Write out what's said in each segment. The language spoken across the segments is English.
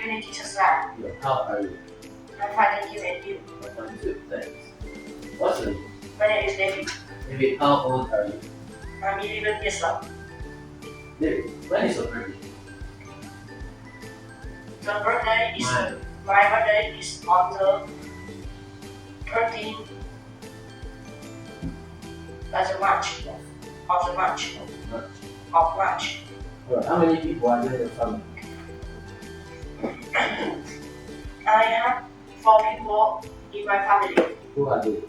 evening, teacher Slam. Yeah, how are you? I'm fine, thank you, and you? I'm fine too, thanks. What's your name? My name is David. David, how old are you? I'm 11 years old. David, when is your birthday? The birthday is Mine. my birthday is on the 13th of March. Well, how many people are there in your family? I have 4 people in my family. Who are they?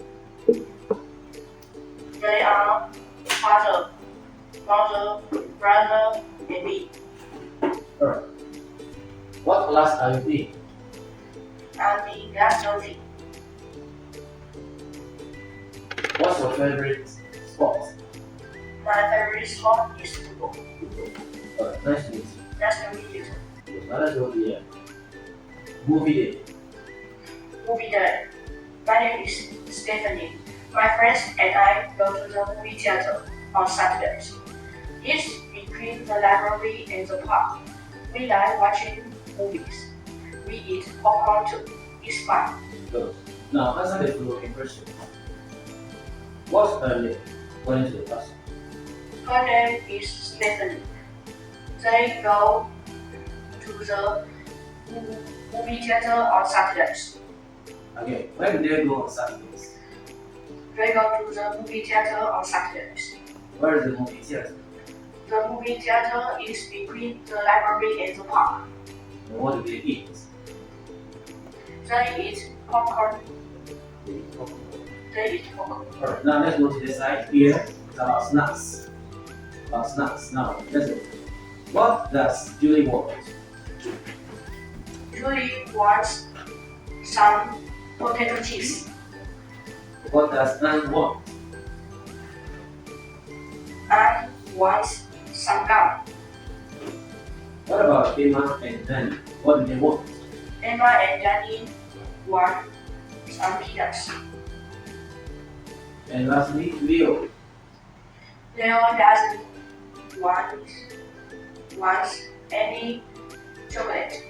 They are father, mother, brother, and me. Alright. What class are you in? I'm in class 13. What's your favorite sport? My favorite sport is football. Alright, nice to meet you. Nice to meet you too. Now let's go to the movie day. Movie day. My name is Stephanie. My friends and I go to the movie theater on Saturdays. It's between the library and the park. We like watching movies. We eat popcorn too. It's fun. Good. Now answer the following question. What's her name according to the class? Her name is Stephanie. They go to the movie theater on Saturdays. Okay, where do they go on Saturdays? They go to the movie theater on Saturdays. Where is the movie theater? The movie theater is between the library and the park. And what do they eat? They eat popcorn. They eat popcorn. They eat popcorn. Alright, now let's go to the side here. It's about snacks. Now, let's go. What does Julie want? Julie wants some potato chips. What does Anne want? Anne wants some gum. What about Emma and Danny? What do they want? Emma and Danny want some peanuts. And lastly, Leo. Leo doesn't want any chocolate.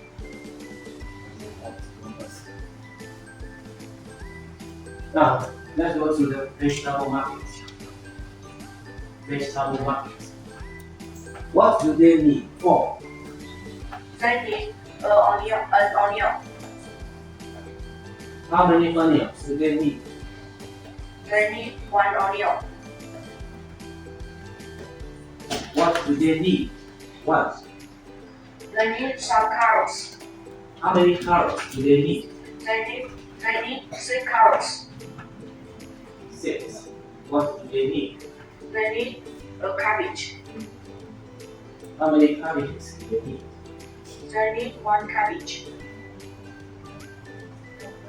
Now, let's go to the vegetable market. What do they need for? They need an onion. How many onions do they need? They need 1 onion. What do they need? What? They need some carrots. How many carrots do they need? They need 6 carrots. 6. What do they need? They need a cabbage. How many cabbages do they need? They need 1 cabbage.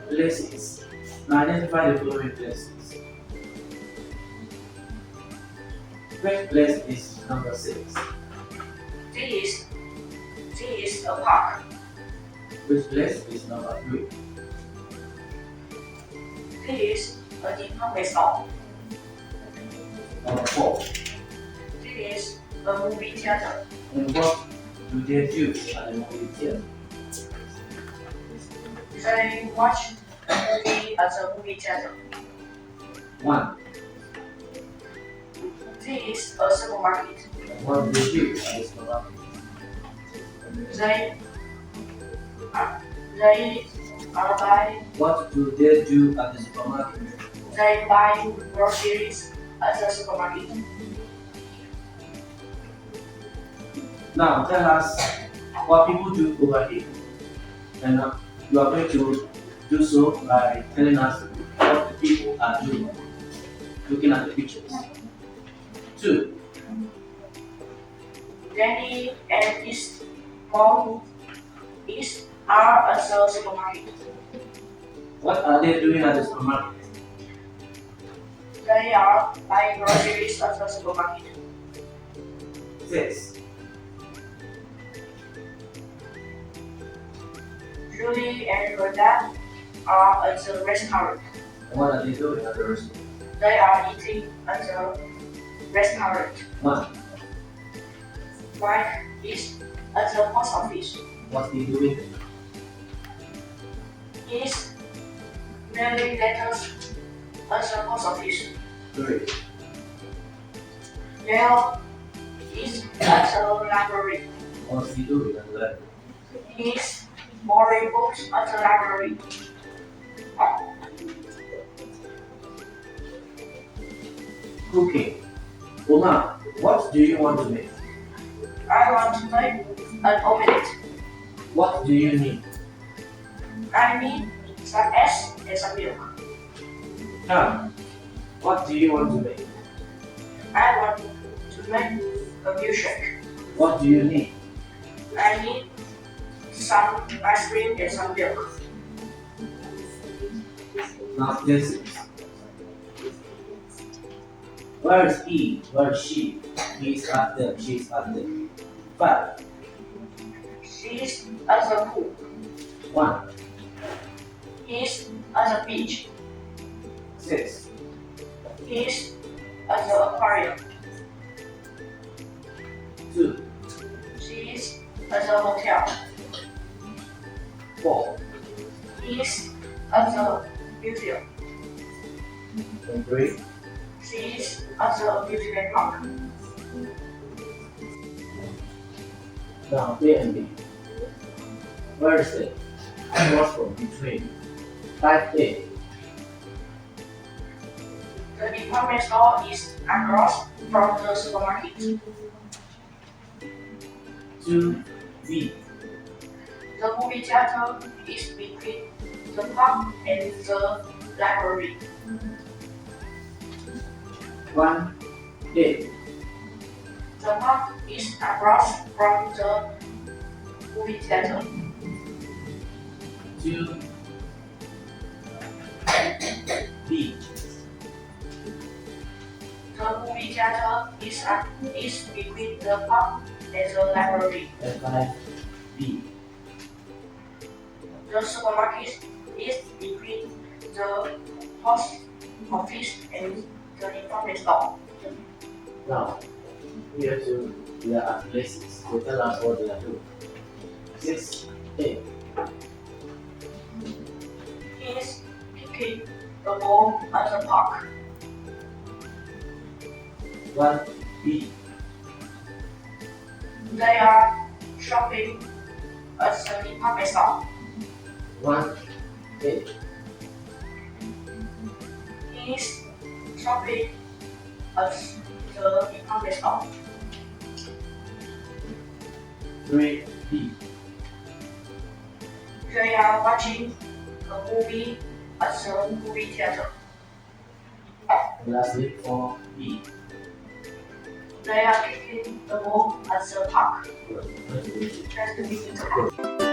Places. Now identify the following places. Which place is number 6? This is a park. Which place is number 3? This is a department store. Number 4. This is a movie theater. And what do they do at the movie theater? They watch a movie at the movie theater. 1. This is a supermarket. And what do they do at the supermarket? They buy. What do they do at the supermarket? They buy groceries at the supermarket. Now tell us what people do over here. And you are going to do so by telling us what the people are doing, looking at the pictures. 2. Danny and his mom are at the supermarket. What are they doing at the supermarket? They are buying groceries at the supermarket. 6. Julie and her dad are at the restaurant. And what are they doing at the restaurant? They are eating at the restaurant. 1. Wife is at the post office. What are they doing? is mailing letters as a post office. 3. There is at a library. What's he doing in the library? He is borrowing books at the library. Cooking. Uma, what do you want to make? I want to make an omelette. What do you need? I need some eggs and some milk. Tom, what do you want to make? I want to make a milkshake. What do you need? I need some ice cream and some milk. Last sentence. Where is he? Where is she? He is at there. She is at there. 5. She's at the pool. 1. He's at the beach. 6. He's at the aquarium. 2. She's at the hotel. 4. He's at the museum. And 3. She's at the amusement park. Now A and B. Where is it? What's from between? Type A. The department store is across from the supermarket. 2B. The movie theater is between the park and the library. 1A. The park is across from the movie theater. 2B. The movie theater is between the park and the library. And 5B. The supermarket is between the post office and the department store. Now, here too, there are places to tell us what they are doing. 6A. He is picking the ball at the park. 1B. They are shopping at the department store. 1A. He is shopping at the department store. 3B. They are watching a movie at the movie theater. And lastly, 4B. They are kicking the ball at the park. Nice to meet you. Nice to meet you.